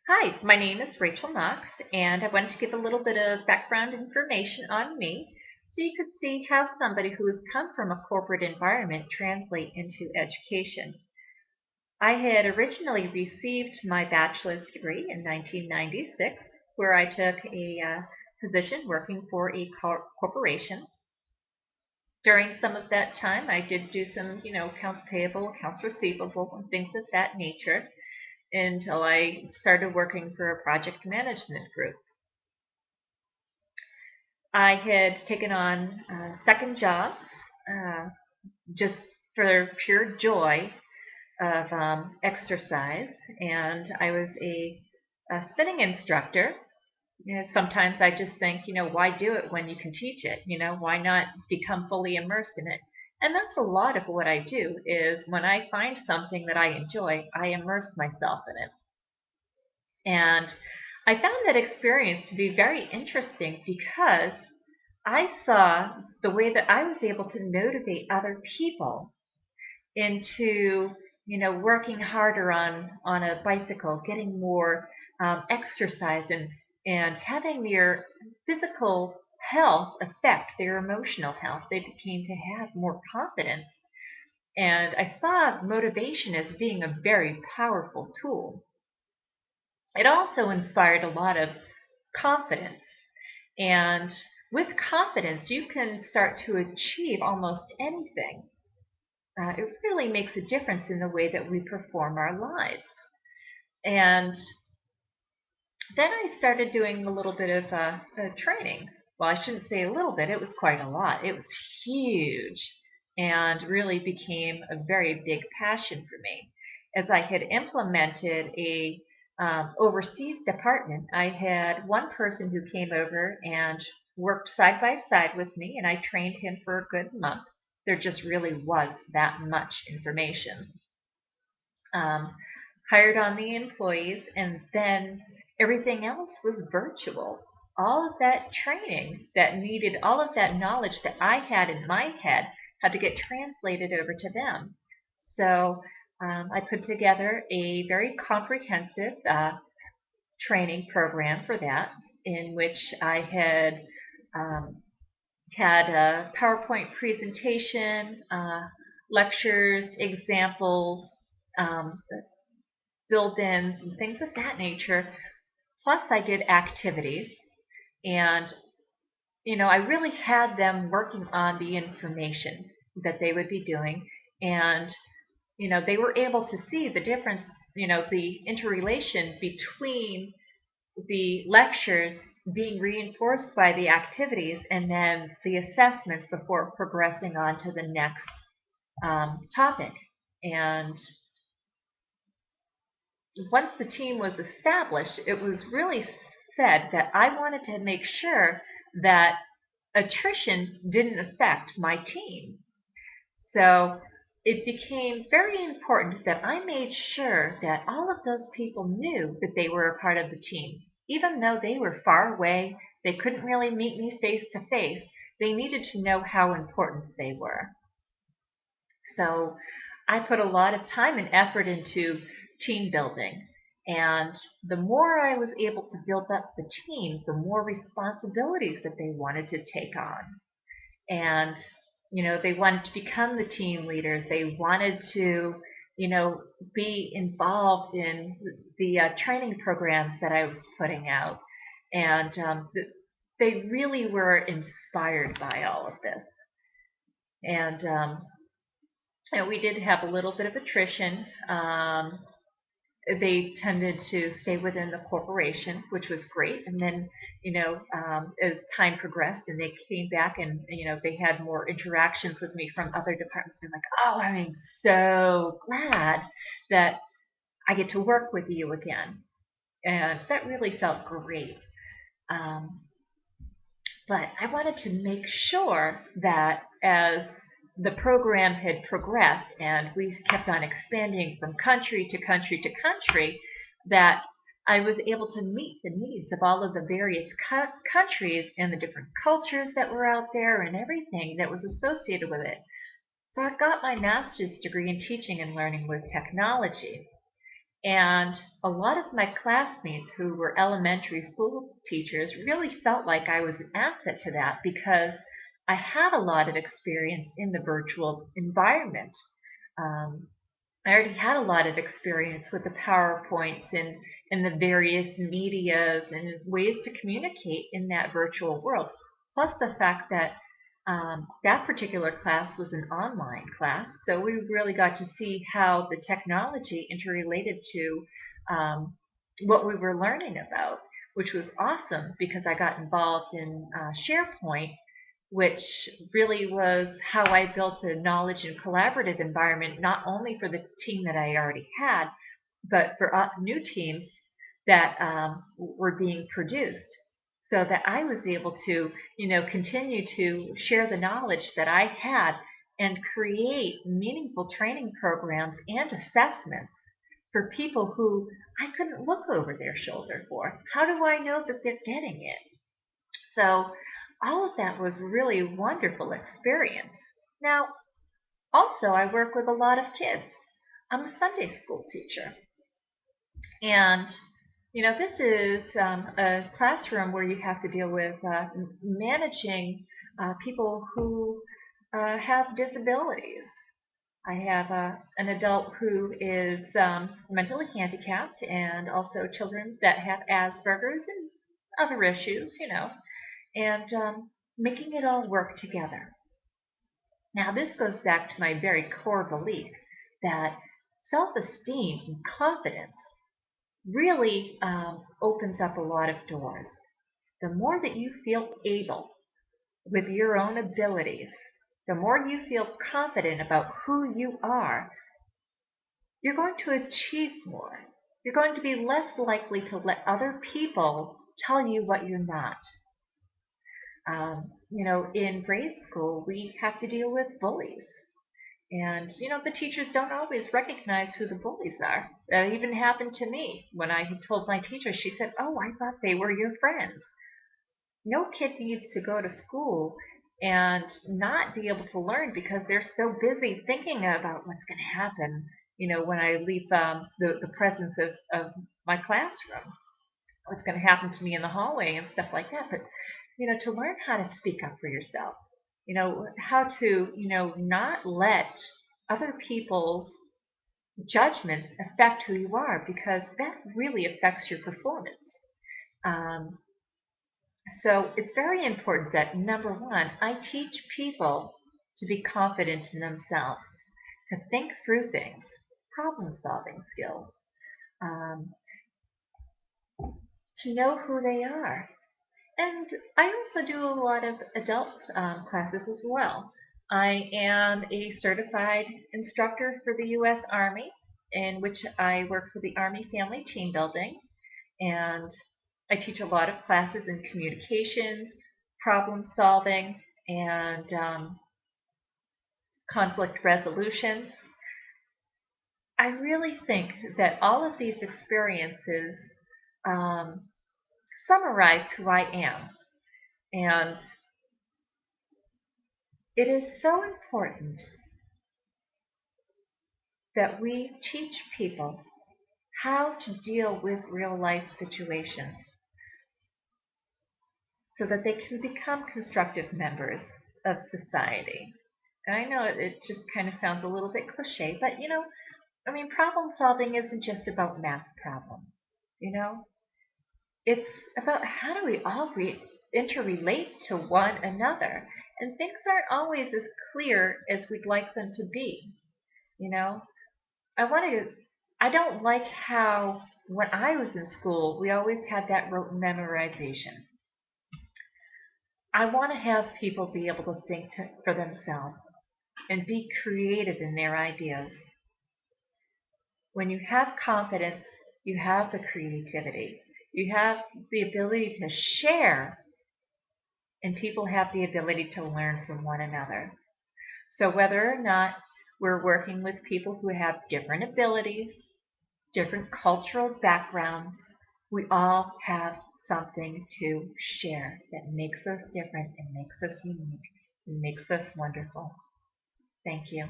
Hi, my name is Rachel Knox, and I wanted to give a little bit of background information on me so you could see how somebody who has come from a corporate environment translate into education. I had originally received my bachelor's degree in 1996, where I took a position working for a corporation. During some of that time, I did do some, accounts payable, accounts receivable, and things of that nature until I started working for a project management group. I had taken on second jobs uh, just for pure joy of exercise, and I was a spinning instructor. Sometimes I just think, why do it when you can teach it? Why not become fully immersed in it? And that's a lot of what I do is when I find something that I enjoy, I immerse myself in it. And I found that experience to be very interesting because I saw the way that I was able to motivate other people into, working harder on a bicycle, getting more exercise, and having their physical health affect their emotional health. They became to have more confidence. And I saw motivation as being a very powerful tool. It also inspired a lot of confidence. And with confidence, you can start to achieve almost anything. It really makes a difference in the way that we perform our lives. And then I started doing a little bit of training. Well, I shouldn't say a little bit, it was quite a lot. It was huge and really became a very big passion for me. As I had implemented a overseas department, I had one person who came over and worked side by side with me, and I trained him for a good month. There just really was that much information. Um, Hired on the employees, and then everything else was virtual. All of that training that needed all of that knowledge that I had in my head had to get translated over to them. So I put together a very comprehensive training program for that, in which I um, had a PowerPoint presentation, lectures, examples, um, build-ins, and things of that nature. Plus, I did activities, and I really had them working on the information that they would be doing, and they were able to see the difference, the interrelation between the lectures being reinforced by the activities and then the assessments before progressing on to the next topic. And once the team was established, it was really said that I wanted to make sure that attrition didn't affect my team. So it became very important that I made sure that all of those people knew that they were a part of the team. Even though they were far away, they couldn't really meet me face to face, they needed to know how important they were. So I put a lot of time and effort into team building. And the more I was able to build up the team, the more responsibilities that they wanted to take on. And, they wanted to become the team leaders. They wanted to, be involved in the training programs that I was putting out. And they really were inspired by all of this. And we did have a little bit of attrition. They tended to stay within the corporation, which was great. And then, as time progressed and they came back and, they had more interactions with me from other departments, they're like, oh, I'm so glad that I get to work with you again. And that really felt great. Um, but I wanted to make sure that as the program had progressed and we kept on expanding from country to country to country, that I was able to meet the needs of all of the various countries and the different cultures that were out there and everything that was associated with it. So I got my master's degree in teaching and learning with technology. And a lot of my classmates who were elementary school teachers really felt like I was an asset to that because I had a lot of experience in the virtual environment. Um, I already had a lot of experience with the PowerPoints and the various medias and ways to communicate in that virtual world. Plus the fact that that particular class was an online class, so we really got to see how the technology interrelated to what we were learning about, which was awesome because I got involved in SharePoint, which really was how I built the knowledge and collaborative environment, not only for the team that I already had, but for new teams that were being produced, so that I was able to, continue to share the knowledge that I had and create meaningful training programs and assessments for people who I couldn't look over their shoulder for. How do I know that they're getting it? So all of that was really a wonderful experience. Now, also, I work with a lot of kids. I'm a Sunday school teacher. And, this is a classroom where you have to deal with managing people who have disabilities. I have an adult who is mentally handicapped and also children that have Asperger's and other issues, and making it all work together. Now, this goes back to my very core belief that self-esteem and confidence really opens up a lot of doors. The more that you feel able with your own abilities, the more you feel confident about who you are, you're going to achieve more. You're going to be less likely to let other people tell you what you're not. In grade school, we have to deal with bullies. And, the teachers don't always recognize who the bullies are. That even happened to me when I had told my teacher. She said, "Oh, I thought they were your friends." No kid needs to go to school and not be able to learn because they're so busy thinking about what's going to happen, when I leave the presence of my classroom, what's going to happen to me in the hallway and stuff like that. But, to learn how to speak up for yourself, how to, not let other people's judgments affect who you are, because that really affects your performance. Um, so it's very important that, number one, I teach people to be confident in themselves, to think through things, problem solving skills, um, to know who they are. And I also do a lot of adult classes as well. I am a certified instructor for the U.S. Army, in which I work for the Army Family Team Building. And I teach a lot of classes in communications, problem solving, and conflict resolutions. I really think that all of these experiences um, summarize who I am. And it is so important that we teach people how to deal with real life situations so that they can become constructive members of society. And I know it just kind of sounds a little bit cliche, but problem solving isn't just about math problems. It's about how do we all interrelate to one another. And things aren't always as clear as we'd like them to be. You know, I want to, I don't like how when I was in school, we always had that rote memorization. I want to have people be able to think for themselves and be creative in their ideas. When you have confidence, you have the creativity, you have the ability to share, and people have the ability to learn from one another. So whether or not we're working with people who have different abilities, different cultural backgrounds, we all have something to share that makes us different and makes us unique and makes us wonderful. Thank you.